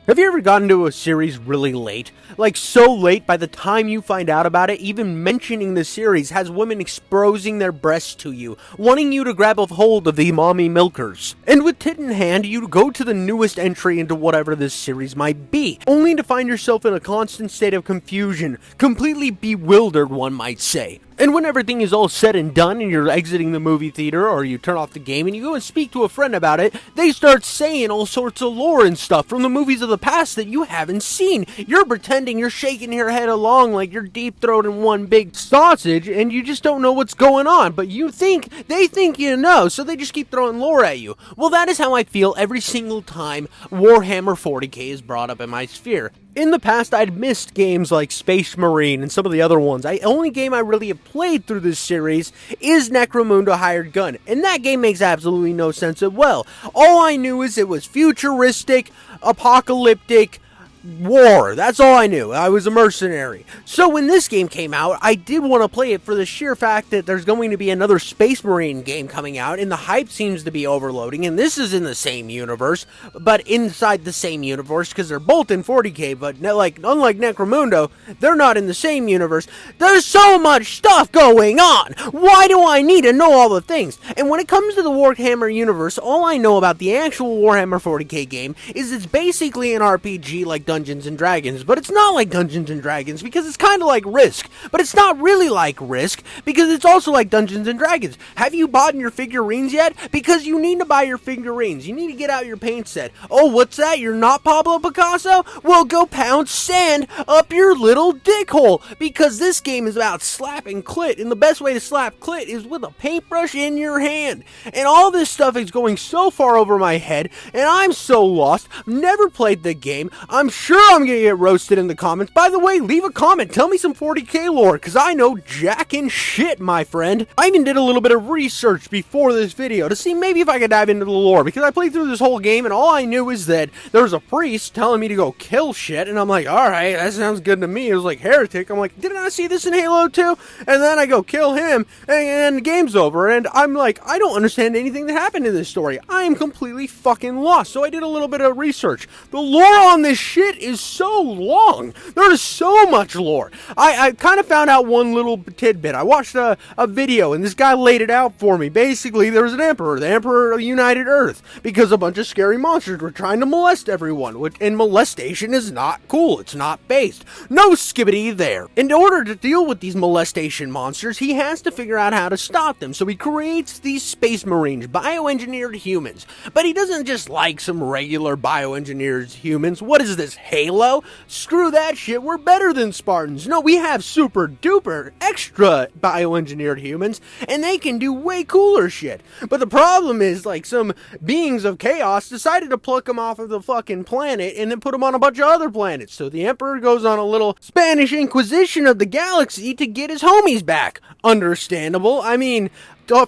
Have you ever gotten into a series really late? Like so late by the time you find out about it, even mentioning the series has women exposing their breasts to you, wanting you to grab a hold of the mommy milkers. And with tit in hand, you go to the newest entry into whatever this series might be, only to find yourself in a constant state of confusion, completely bewildered, one might say. And when everything is all said and done and you're exiting the movie theater or you turn off the game and you go and speak to a friend about it, they start saying all sorts of lore and stuff from the movies of the past that you haven't seen. You're pretending you're shaking your head along like you're deep-throating one big sausage and you just don't know what's going on, but they think you know, so they just keep throwing lore at you. Well, that is how I feel every single time Warhammer 40k is brought up in my sphere. In the past, I'd missed games like Space Marine and some of the other ones. The only game I really have played through this series is Necromunda Hired Gun, and that game makes absolutely no sense as well. All I knew is it was futuristic, apocalyptic, war. That's all I knew. I was a mercenary. So when this game came out, I did want to play it for the sheer fact that there's going to be another Space Marine game coming out, and the hype seems to be overloading, and this is in the same universe, but inside the same universe, because they're both in 40k, but unlike Necromunda, they're not in the same universe. There's so much stuff going on! Why do I need to know all the things? And when it comes to the Warhammer universe, all I know about the actual Warhammer 40k game is it's basically an RPG like Dungeons and Dragons, but it's not like Dungeons and Dragons because it's kind of like Risk, but it's not really like Risk because it's also like Dungeons and Dragons. Have you bought your figurines yet? Because you need to buy your figurines. You need to get out your paint set. Oh, what's that? You're not Pablo Picasso? Well, go pound sand up your little dick hole because this game is about slapping clit, and the best way to slap clit is with a paintbrush in your hand. And all this stuff is going so far over my head, and I'm so lost. Never played the game. I'm sure I'm gonna get roasted in the comments. By the way, leave a comment. Tell me some 40k lore, because I know jack and shit, my friend. I even did a little bit of research before this video to see maybe if I could dive into the lore, because I played through this whole game and all I knew is that there was a priest telling me to go kill shit, and I'm like, alright, that sounds good to me. It was like heretic. I'm like, didn't I see this in Halo 2? And then I go kill him, and the game's over, and I'm like, I don't understand anything that happened in this story. I am completely fucking lost. So I did a little bit of research. The lore on this shit is so long. There is so much lore. I kind of found out one little tidbit. I watched a video and this guy laid it out for me. Basically, there was an emperor, the emperor of United Earth, because a bunch of scary monsters were trying to molest everyone, and molestation is not cool. It's not based. No skibbity there. In order to deal with these molestation monsters, he has to figure out how to stop them, so he creates these space marines, bioengineered humans. But he doesn't just like some regular bioengineered humans. What is this, Halo? Screw that shit, we're better than Spartans. No, we have super duper extra bioengineered humans, and they can do way cooler shit. But the problem is, like, some beings of chaos decided to pluck them off of the fucking planet and then put them on a bunch of other planets. So the Emperor goes on a little Spanish Inquisition of the galaxy to get his homies back. Understandable. I mean,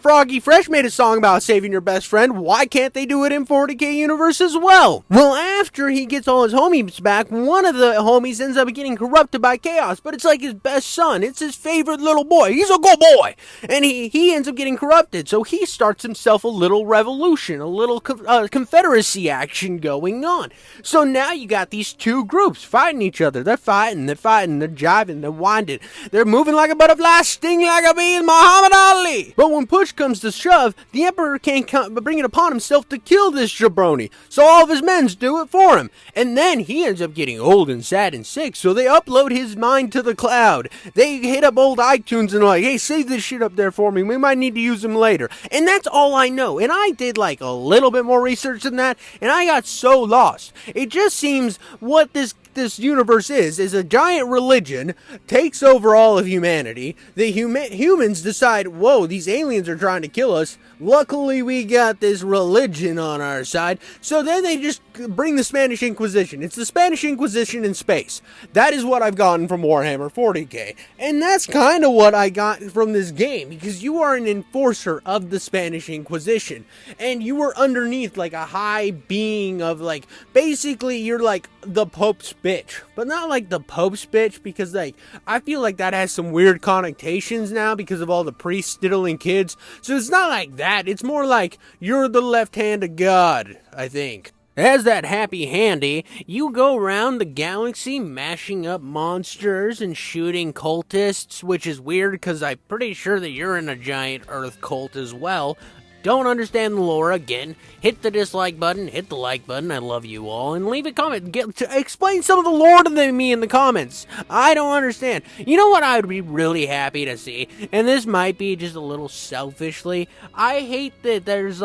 Froggy Fresh made a song about saving your best friend. Why can't they do it in 40k universe as well? Well, after he gets all his homies back, one of the homies ends up getting corrupted by chaos, but it's like his best son. It's his favorite little boy. He's a good boy. And he ends up getting corrupted, so he starts himself a little revolution, a little confederacy action going on. So now you got these two groups fighting each other. They're fighting, they're jiving, they're winding. They're moving like a butterfly, sting like a bee, Muhammad Ali. But when push comes to shove, the Emperor can't bring it upon himself to kill this jabroni, so all of his men do it for him. And then he ends up getting old and sad and sick, so they upload his mind to the cloud. They hit up old iTunes and like, hey, save this shit up there for me, we might need to use them later. And that's all I know, and I did like a little bit more research than that, and I got so lost. It just seems what this universe is a giant religion takes over all of humanity. The humans decide, whoa, these aliens are trying to kill us. Luckily, we got this religion on our side. So then they just bring the Spanish Inquisition. It's the Spanish Inquisition in space. That is what I've gotten from Warhammer 40k. And that's kind of what I got from this game, because you are an enforcer of the Spanish Inquisition. And you are underneath like a high being of like, basically you're like the Pope's bitch. But not like the Pope's bitch, because like, I feel like that has some weird connotations now because of all the priests diddling kids. So it's not like that. It's more like you're the left hand of God, I think. As that happy handy, you go around the galaxy mashing up monsters and shooting cultists, which is weird because I'm pretty sure that you're in a giant Earth cult as well. Don't understand the lore again. Hit the dislike button, hit the like button, I love you all, and leave a comment. Explain some of the lore to me in the comments. I don't understand. You know what I would be really happy to see? And this might be just a little selfishly. I hate that there's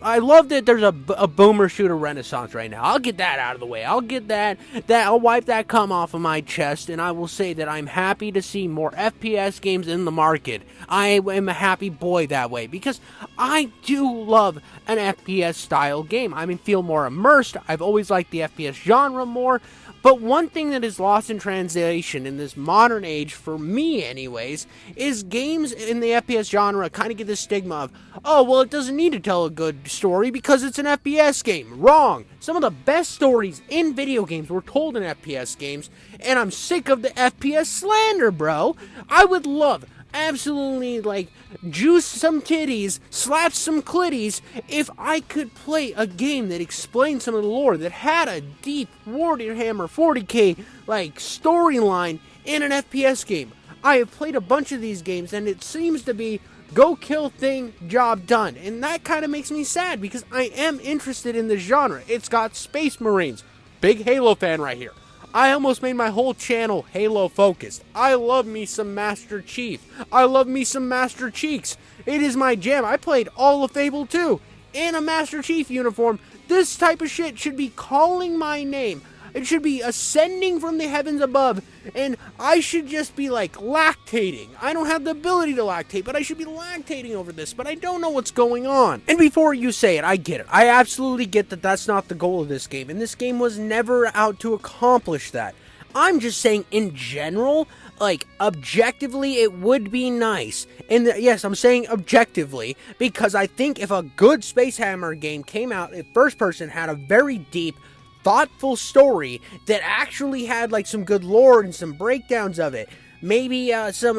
I love that there's a boomer shooter renaissance right now. I'll get that out of the way. I'll get I'll wipe that cum off of my chest, and I will say that I'm happy to see more FPS games in the market. I am a happy boy that way, because I do love an FPS style game. I feel more immersed. I've always liked the FPS genre more. But one thing that is lost in translation in this modern age, for me anyways, is games in the FPS genre kind of get the stigma of, oh, well, it doesn't need to tell a good story because it's an FPS game. Wrong. Some of the best stories in video games were told in FPS games, and I'm sick of the FPS slander, bro. I would love, absolutely, juice some titties, slap some clitties, if I could play a game that explained some of the lore, that had a deep Warhammer 40k, storyline in an FPS game. I have played a bunch of these games, and it seems to be go kill thing, job done. And that kind of makes me sad, because I am interested in the genre. It's got Space Marines. Big Halo fan right here. I almost made my whole channel Halo focused. I love me some Master Chief. I love me some Master Cheeks. It is my jam. I played all of Fable 2 in a Master Chief uniform. This type of shit should be calling my name. It should be ascending from the heavens above, and I should just be lactating. I don't have the ability to lactate, but I should be lactating over this, but I don't know what's going on. And before you say it, I get it. I absolutely get that that's not the goal of this game, and this game was never out to accomplish that. I'm just saying, in general, objectively, it would be nice. And yes, I'm saying objectively, because I think if a good Space Hammer game came out, if first person had a very deep, thoughtful story that actually had some good lore and some breakdowns of it. Maybe some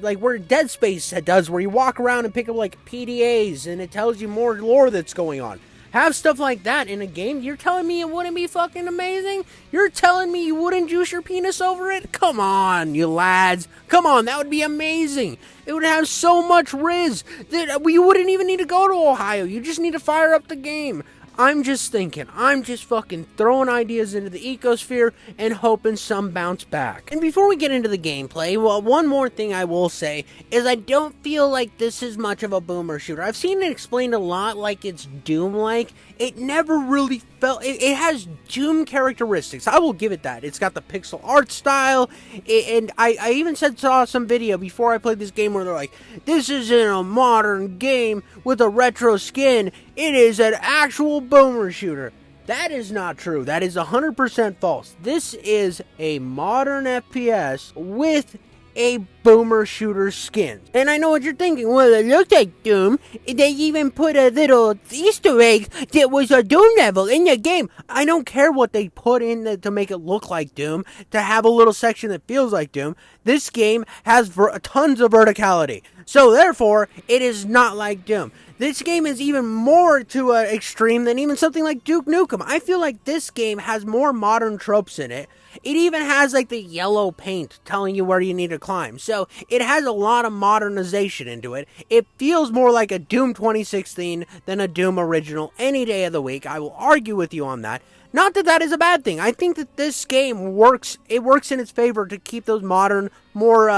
where Dead Space does, where you walk around and pick up PDAs and it tells you more lore that's going on. Have stuff like that in a game. You're telling me it wouldn't be fucking amazing? You're telling me you wouldn't juice your penis over it? Come on, you lads. Come on, that would be amazing. It would have so much riz that we wouldn't even need to go to Ohio. You just need to fire up the game. I'm just thinking, I'm just fucking throwing ideas into the ecosphere and hoping some bounce back. And before we get into the gameplay, well, one more thing I will say is I don't feel like this is much of a boomer shooter. I've seen it explained a lot like it's Doom-like. It never really felt, it has Doom characteristics. I will give it that. It's got the pixel art style, and I even saw some video before I played this game where they're like, this isn't a modern game with a retro skin. It is an actual boomer shooter. That is not true. That is 100% false. This is a modern FPS with a boomer shooter skin. And I know what you're thinking. Well, it looks like Doom. They even put a little Easter egg that was a Doom level in the game. I don't care what they put in to make it look like Doom, to have a little section that feels like Doom. This game has tons of verticality. So therefore, it is not like Doom. This game is even more to an extreme than even something like Duke Nukem. I feel like this game has more modern tropes in it. It even has the yellow paint telling you where you need to climb. So it has a lot of modernization into it. It feels more like a Doom 2016 than a Doom original any day of the week. I will argue with you on that. Not that that is a bad thing. I think that this game works. It works in its favor to keep those modern, more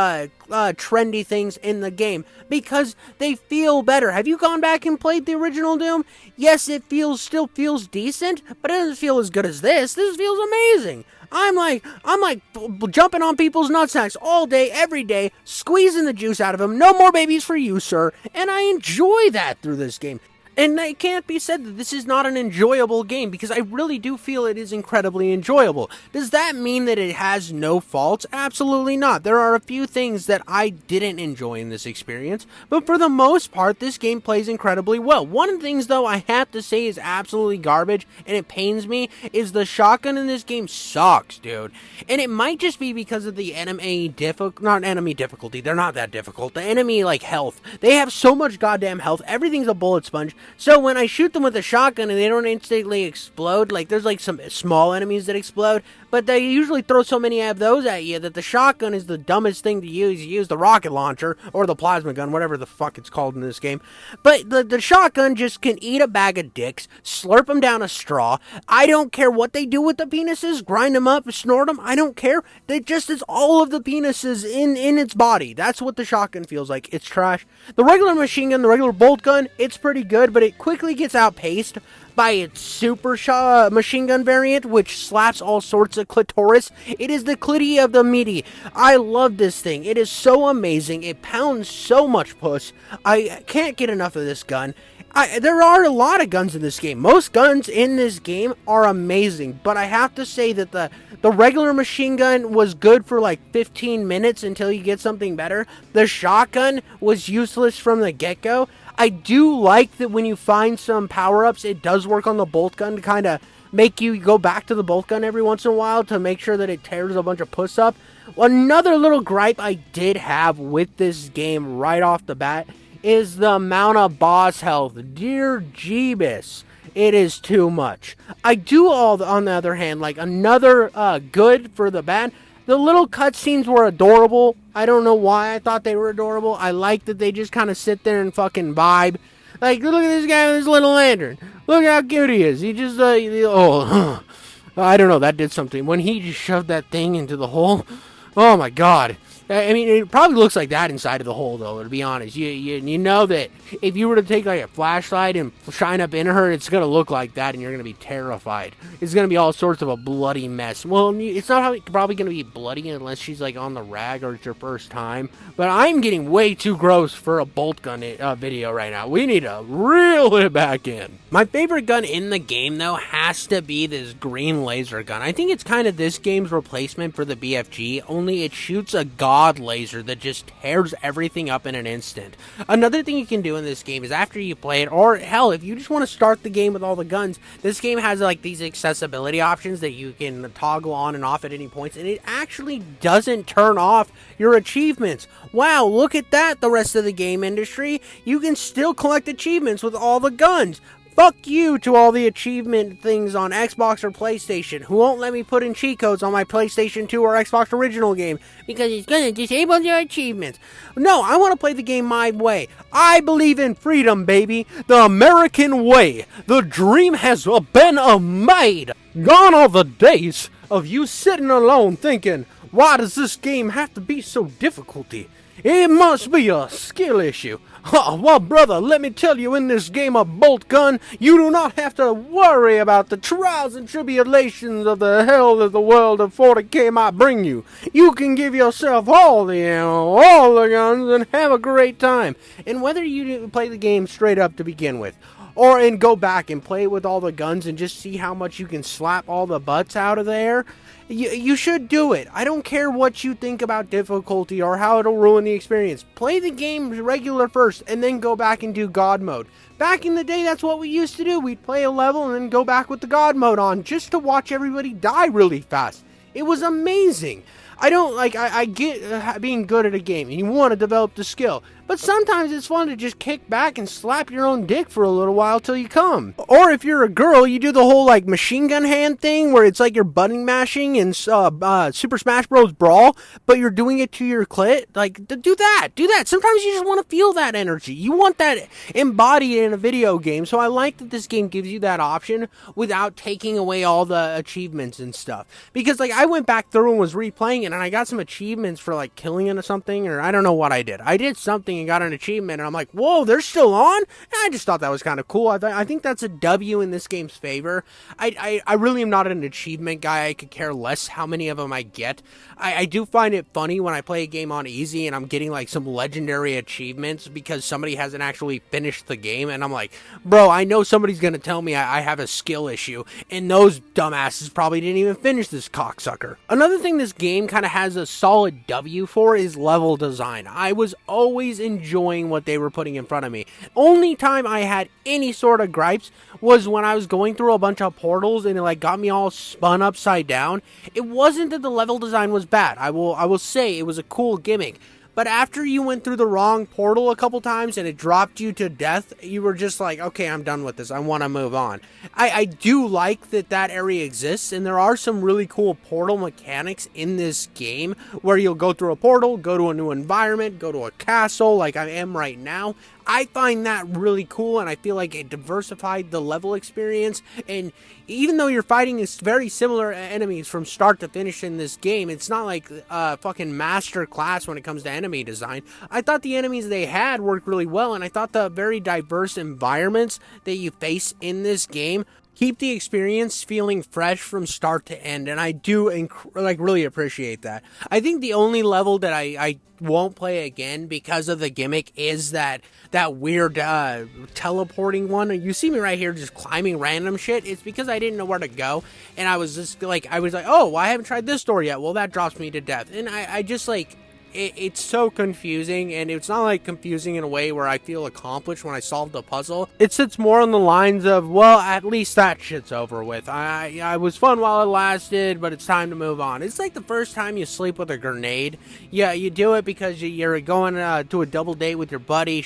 trendy things in the game because they feel better. Have you gone back and played the original Doom? Yes, it still feels decent, but it doesn't feel as good as this. This feels amazing. I'm like jumping on people's nutsacks all day, every day, squeezing the juice out of them. No more babies for you, sir. And I enjoy that through this game. And it can't be said that this is not an enjoyable game, because I really do feel it is incredibly enjoyable. Does that mean that it has no faults? Absolutely not. There are a few things that I didn't enjoy in this experience, but for the most part, this game plays incredibly well. One of the things, though, I have to say is absolutely garbage, and it pains me, is the shotgun in this game sucks, dude. And it might just be because of the not enemy difficulty, they're not that difficult. The enemy, health. They have so much goddamn health, everything's a bullet sponge. So when I shoot them with a shotgun and they don't instantly explode, like there's like some small enemies that explode, but they usually throw so many of those at you that the shotgun is the dumbest thing to use. You use the rocket launcher or the plasma gun, whatever the fuck it's called in this game. But the shotgun just can eat a bag of dicks, slurp them down a straw. I don't care what they do with the penises, grind them up, snort them. I don't care. It just is all of the penises in its body. That's what the shotgun feels like. It's trash. The regular machine gun, the regular bolt gun, it's pretty good, but it quickly gets outpaced by its super machine gun variant, which slaps all sorts of clitoris. It is the clitty of the meaty. I love this thing. It is so amazing. It pounds so much puss. I can't get enough of this gun. There are a lot of guns in this game. Most guns in this game are amazing, but I have to say that the regular machine gun was good for like 15 minutes until you get something better. The shotgun was useless from the get-go. I do like that when you find some power-ups, it does work on the bolt gun to kind of make you go back to the bolt gun every once in a while to make sure that it tears a bunch of puss up. Another little gripe I did have with this game right off the bat is the amount of boss health. Dear Jeebus, it is too much. I do on the other hand, like another good for the bad, the little cutscenes were adorable. I don't know why I thought they were adorable. I like that they just kind of sit there and fucking vibe. Like, look at this guy with his little lantern. Look how cute he is. He just, I don't know, that did something. When he just shoved that thing into the hole, oh my god. I mean, it probably looks like that inside of the hole, though, to be honest. You know that if you were to take, like, a flashlight and shine up in her, it's going to look like that, and you're going to be terrified. It's going to be all sorts of a bloody mess. Well, it's not probably going to be bloody unless she's, like, on the rag or it's your first time. But I'm getting way too gross for a bolt gun video right now. We need to reel it back in. My favorite gun in the game, though, has to be this green laser gun. I think it's kind of this game's replacement for the BFG, only it shoots a god laser that just tears everything up in an instant. Another thing you can do in this game is after you play it, or hell, if you just want to start the game with all the guns, this game has like these accessibility options that you can toggle on and off at any points, and it actually doesn't turn off your achievements. Wow, look at that, the rest of the game industry. You can still collect achievements with all the guns. Fuck you to all the achievement things on Xbox or PlayStation who won't let me put in cheat codes on my PlayStation 2 or Xbox original game because it's gonna disable your achievements. No, I want to play the game my way. I believe in freedom, baby. The American way. The dream has been made. Gone are the days of you sitting alone thinking, why does this game have to be so difficult? It must be a skill issue. Well, brother, let me tell you, in this game of bolt gun, you do not have to worry about the trials and tribulations of the hell that the world of 40K might bring you. You can give yourself all the ammo, all the guns, and have a great time. And whether you play the game straight up to begin with, and go back and play with all the guns and just see how much you can slap all the butts out of there, you should do it. I don't care what you think about difficulty or how it'll ruin the experience. Play the game regular first and then go back and do God mode. Back in the day, that's what we used to do. We'd play a level and then go back with the God mode on just to watch everybody die really fast. It was amazing. I get being good at a game and you want to develop the skill, but sometimes it's fun to just kick back and slap your own dick for a little while till you come. Or if you're a girl, you do the whole like machine gun hand thing where it's like you're button mashing in Super Smash Bros. Brawl, but you're doing it to your clit. Like, do that. Sometimes you just want to feel that energy. You want that embodied in a video game, so I like that this game gives you that option without taking away all the achievements and stuff. Because like I went back through and was replaying it, and I got some achievements for like killing it or something, or I don't know what I did. I did something and got an achievement, and I'm like, whoa, they're still on? And I just thought that was kind of cool. I think that's a W in this game's favor. I really am not an achievement guy. I could care less how many of them I get. I do find it funny when I play a game on easy and I'm getting like some legendary achievements because somebody hasn't actually finished the game, and I'm like, bro, I know somebody's gonna tell me I have a skill issue, and those dumbasses probably didn't even finish this cocksucker. Another thing this game kind of has a solid W for is level design. I was always enjoying what they were putting in front of me. Only time I had any sort of gripes was when I was going through a bunch of portals and it like got me all spun upside down. It wasn't that the level design was bad. I will say it was a cool gimmick. but after you went through the wrong portal a couple times and it dropped you to death, you were just like, okay, I'm done with this. I want to move on. I do like that area exists, and there are some really cool portal mechanics in this game where you'll go through a portal, go to a new environment, go to a castle like I am right now. I find that really cool, and I feel like it diversified the level experience. And even though you're fighting very similar enemies from start to finish in this game, it's not like a fucking master class when it comes to enemy design. I thought the enemies they had worked really well, and I thought the very diverse environments that you face in this game keep the experience feeling fresh from start to end, and I do really appreciate that. I think the only level that I won't play again because of the gimmick is that weird teleporting one. You see me right here just climbing random shit. It's because I didn't know where to go, and I was like, oh, well, I haven't tried this door yet. Well, that drops me to death, and I just like... It's so confusing, and it's not like confusing in a way where I feel accomplished when I solve the puzzle. It sits more on the lines of, well, at least that shit's over with. I was fun while it lasted, but it's time to move on. It's like the first time you sleep with a grenade. Yeah, you do it because you're going to a double date with your buddy.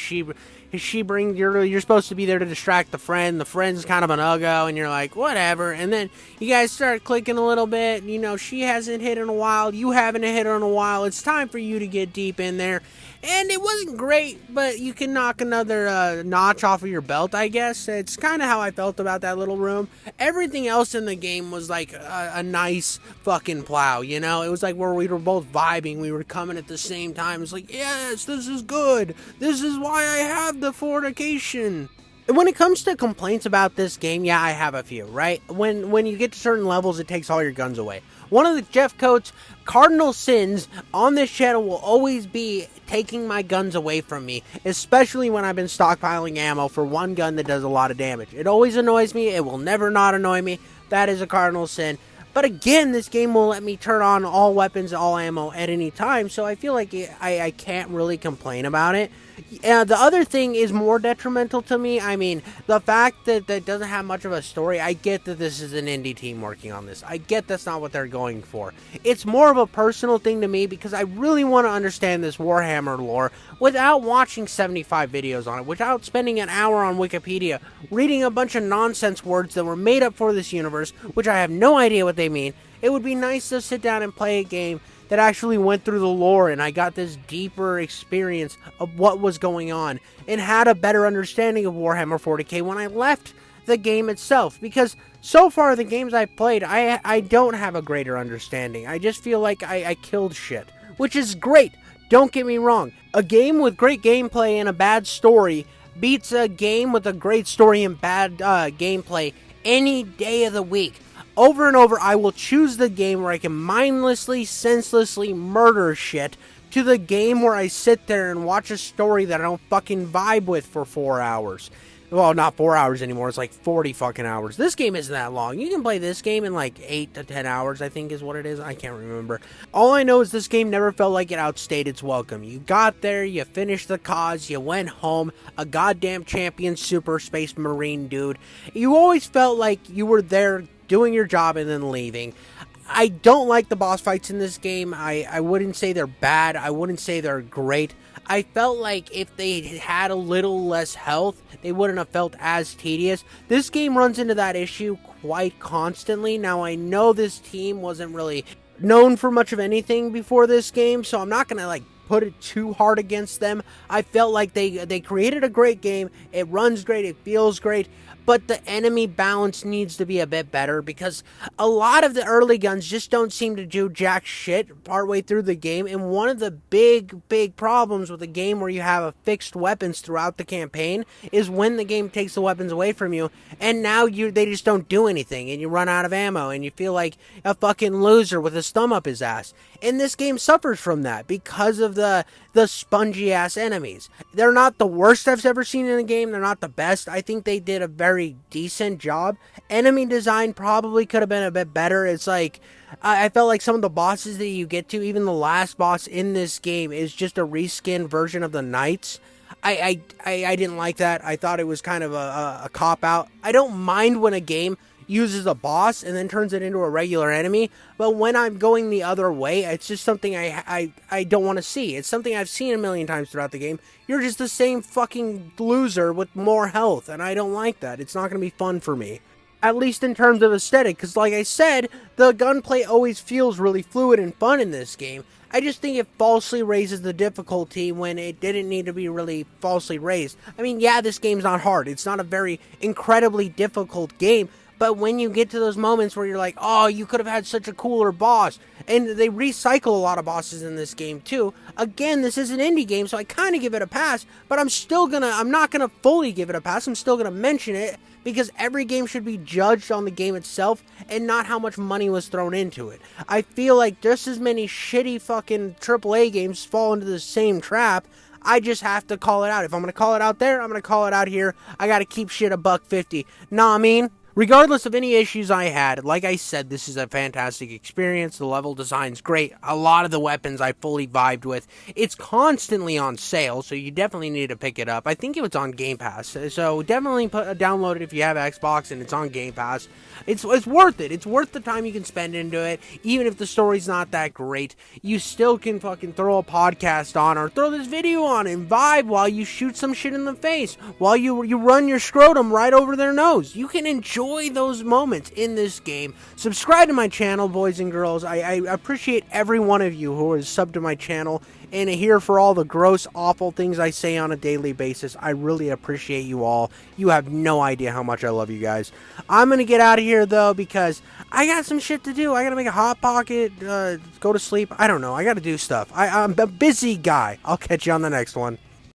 You're supposed to be there to distract the friend. The friend's kind of an uggo, and you're like, whatever. And then you guys start clicking a little bit. You know, she hasn't hit in a while. You haven't hit in a while. It's time for you to get deep in there. And it wasn't great, but you can knock another notch off of your belt, I guess. It's kind of how I felt about that little room. Everything else in the game was like a nice fucking plow, you know? It was like where we were both vibing. We were coming at the same time. It's like, yes, this is good. This is why I have the fornication. When it comes to complaints about this game, yeah, I have a few, right? When you get to certain levels, it takes all your guns away. One of the Jeff Coates' cardinal sins on this channel will always be taking my guns away from me, especially when I've been stockpiling ammo for one gun that does a lot of damage. It always annoys me. It will never not annoy me. That is a cardinal sin. But again, this game will let me turn on all weapons, all ammo at any time, so I feel like I can't really complain about it. The other thing is more detrimental to me. I mean, the fact that doesn't have much of a story. I get that this is an indie team working on this. I get that's not what they're going for. It's more of a personal thing to me because I really want to understand this Warhammer lore without watching 75 videos on it, without spending an hour on Wikipedia reading a bunch of nonsense words that were made up for this universe, which I have no idea what they mean. It would be nice to sit down and play a game that actually went through the lore, and I got this deeper experience of what was going on and had a better understanding of Warhammer 40k when I left the game itself, because so far the games I've played, I don't have a greater understanding. I just feel like I killed shit, which is great. Don't get me wrong. A game with great gameplay and a bad story beats a game with a great story and bad gameplay any day of the week. Over and over, I will choose the game where I can mindlessly, senselessly murder shit to the game where I sit there and watch a story that I don't fucking vibe with for 4 hours. Well, not 4 hours anymore. It's like 40 fucking hours. This game isn't that long. You can play this game in like 8 to 10 hours, I think is what it is. I can't remember. All I know is this game never felt like it outstayed its welcome. You got there, you finished the cause, you went home, a goddamn champion super space marine dude. You always felt like you were there doing your job and then leaving. I don't like the boss fights in this game. I wouldn't say they're bad. I wouldn't say they're great. I felt like if they had a little less health, they wouldn't have felt as tedious. This game runs into that issue quite constantly. Now, I know this team wasn't really known for much of anything before this game, so I'm not going to put it too hard against them. I felt like they created a great game. It runs great. It feels great. But the enemy balance needs to be a bit better because a lot of the early guns just don't seem to do jack shit partway through the game. And one of the big problems with a game where you have a fixed weapons throughout the campaign is when the game takes the weapons away from you and now they just don't do anything and you run out of ammo and you feel like a fucking loser with his thumb up his ass. And this game suffers from that because of the spongy ass enemies. They're not the worst I've ever seen in a game. They're not the best. I think they did a very decent job. Enemy design probably could have been a bit better. It's like I felt like some of the bosses that you get to, even the last boss in this game, is just a reskin version of the Knights. I didn't like that. I thought it was kind of a cop out. I don't mind when a game uses a boss and then turns it into a regular enemy. But when I'm going the other way, it's just something I don't want to see. It's something I've seen a million times throughout the game. You're just the same fucking loser with more health, and I don't like that. It's not going to be fun for me. At least in terms of aesthetic, because like I said, the gunplay always feels really fluid and fun in this game. I just think it falsely raises the difficulty when it didn't need to be really falsely raised. I mean, yeah, this game's not hard. It's not a very incredibly difficult game, but when you get to those moments where you're like, oh, you could have had such a cooler boss, and they recycle a lot of bosses in this game too. Again, this is an indie game, so I kind of give it a pass, but I'm not gonna fully give it a pass. I'm still gonna mention it, because every game should be judged on the game itself and not how much money was thrown into it. I feel like just as many shitty fucking AAA games fall into the same trap. I just have to call it out. If I'm going to call it out there, I'm going to call it out here. I got to keep shit $1.50. Know what I mean? Regardless of any issues I had, like I said, this is a fantastic experience. The level design's great. A lot of the weapons I fully vibed with. It's constantly on sale, so you definitely need to pick it up. I think it was on Game Pass, so definitely download it if you have Xbox and it's on Game Pass. It's worth it. It's worth the time you can spend into it. Even if the story's not that great, you still can fucking throw a podcast on or throw this video on and vibe while you shoot some shit in the face, while you run your scrotum right over their nose. You can enjoy those moments in this game. Subscribe to my channel, boys and girls. I appreciate every one of you who is subbed to my channel and here for all the gross, awful things I say on a daily basis. I really appreciate you all. You have no idea how much I love you guys. I'm gonna get out of here though, because I got some shit to do. I gotta make a hot pocket, go to sleep. I don't know. I gotta do stuff. I'm a busy guy. I'll catch you on the next one.